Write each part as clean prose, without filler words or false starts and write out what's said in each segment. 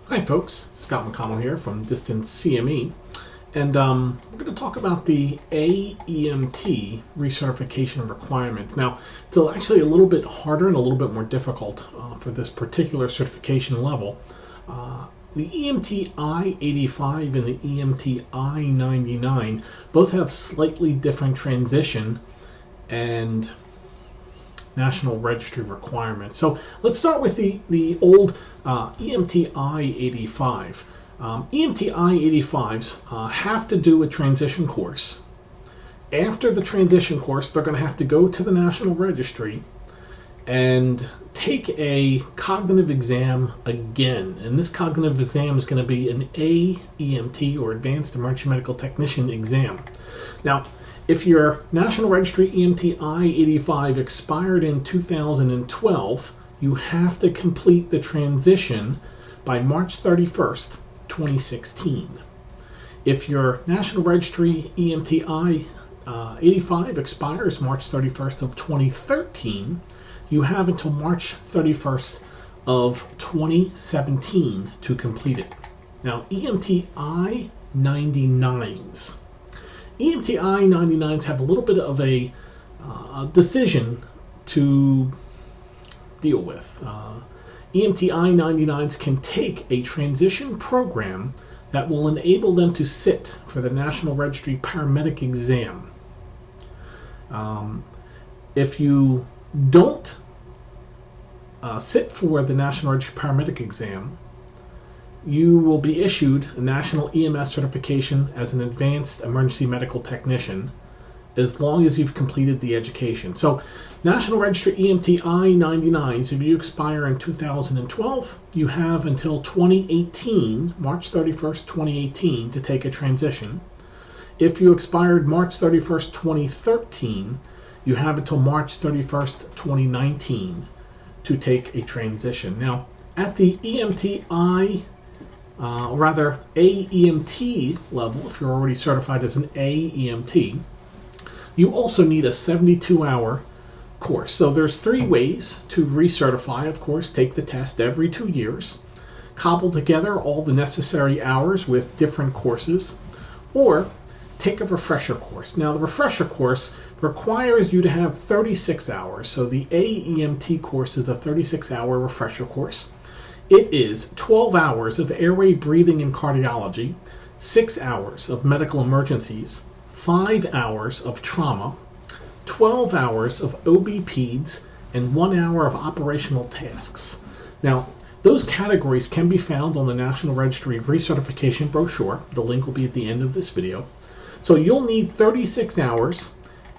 Hi folks, Scott McConnell here from Distance CME, and we're going to talk about the AEMT recertification requirements. Now, it's actually a little bit harder and a little bit more difficult for this particular certification level. The EMT I-85 and the EMT I-99 both have slightly different transition and National Registry requirements. So let's start with the old EMT I-85. EMT I-85s have to do a transition course. After the transition course, they're going to have to go to the National Registry and take a cognitive exam again. And this cognitive exam is going to be an AEMT, or Advanced Emergency Medical Technician exam. Now, if your National Registry EMT I-85 expired in 2012, you have to complete the transition by March 31st, 2016. If your National Registry EMT I-85 expires March 31st of 2013, you have until March 31st of 2017 to complete it. Now, EMT I-99s. EMT I-99s have a little bit of a decision to deal with. EMT I-99s can take a transition program that will enable them to sit for the National Registry paramedic exam. If you don't sit for the National Registry paramedic exam, you will be issued a National EMS certification as an Advanced Emergency Medical Technician as long as you've completed the education. So, National Registry EMT I-99s, if you expire in 2012, you have until 2018, March 31st, 2018, to take a transition. If you expired March 31st, 2013, you have until March 31st, 2019 to take a transition. Now, at the AEMT level, if you're already certified as an AEMT, you also need a 72-hour course. So there's 3 ways to recertify. Of course, take the test every 2 years, cobble together all the necessary hours with different courses, or take a refresher course. Now, the refresher course requires you to have 36 hours. So the AEMT course is a 36-hour refresher course. It is 12 hours of airway, breathing, and cardiology, 6 hours of medical emergencies, 5 hours of trauma, 12 hours of OB-PEDS, and 1 hour of operational tasks. Now, those categories can be found on the National Registry recertification brochure. The link will be at the end of this video. So you'll need 36 hours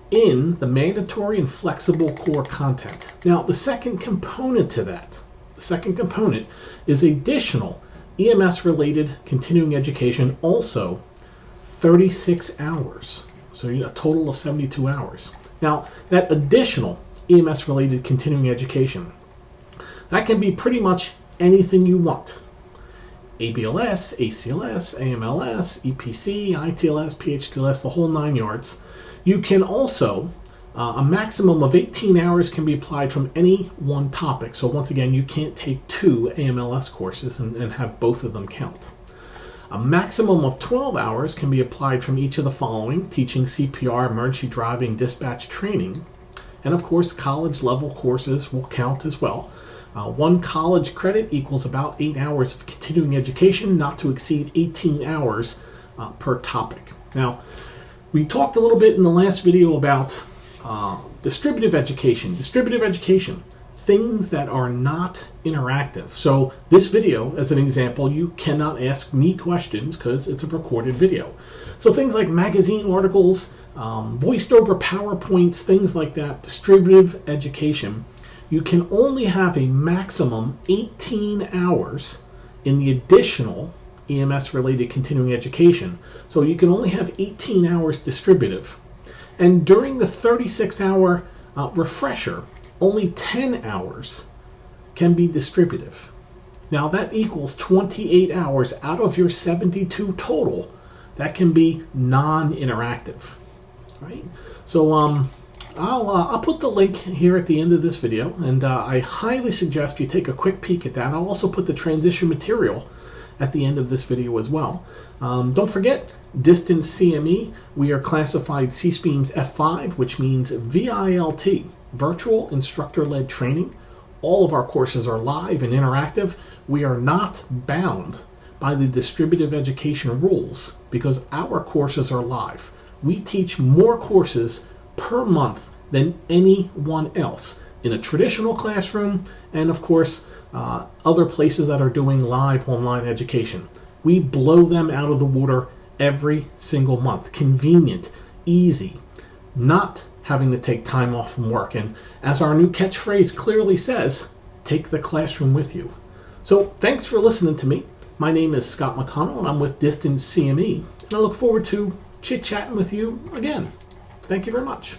in the mandatory and flexible core content. Now, the second component to that, the second component is additional EMS-related continuing education, also 36 hours. So you need a total of 72 hours. Now, that additional EMS-related continuing education, that can be pretty much anything you want. ABLS, ACLS, AMLS, EPC, ITLS, PHTLS, the whole 9 yards. You can also, a maximum of 18 hours can be applied from any one topic. So once again, you can't take 2 AMLS courses and have both of them count. A maximum of 12 hours can be applied from each of the following: teaching CPR, emergency driving, dispatch training. And of course, college level courses will count as well. 1 college credit equals about 8 hours of continuing education, not to exceed 18 hours per topic. Now, we talked a little bit in the last video about distributive education. Distributive education, things that are not interactive. So this video, as an example, you cannot ask me questions because it's a recorded video. So things like magazine articles, voiced over PowerPoints, things like that, distributive education, you can only have a maximum 18 hours in the additional EMS-related continuing education. So you can only have 18 hours distributive. And during the 36-hour refresher, only 10 hours can be distributive. Now that equals 28 hours out of your 72 total that can be non-interactive, right? So I'll put the link here at the end of this video, and I highly suggest you take a quick peek at that. I'll also put the transition material at the end of this video as well. Don't forget, Distance CME, we are classified CSPEAMS F5, which means VILT, Virtual Instructor-Led Training. All of our courses are live and interactive. We are not bound by the distributive education rules because our courses are live. We teach more courses per month than anyone else in a traditional classroom and, of course, other places that are doing live online education. We blow them out of the water every single month. Convenient, easy, not having to take time off from work. And as our new catchphrase clearly says, take the classroom with you. So thanks for listening to me. My name is Scott McConnell and I'm with Distance CME. And I look forward to chit-chatting with you again. Thank you very much.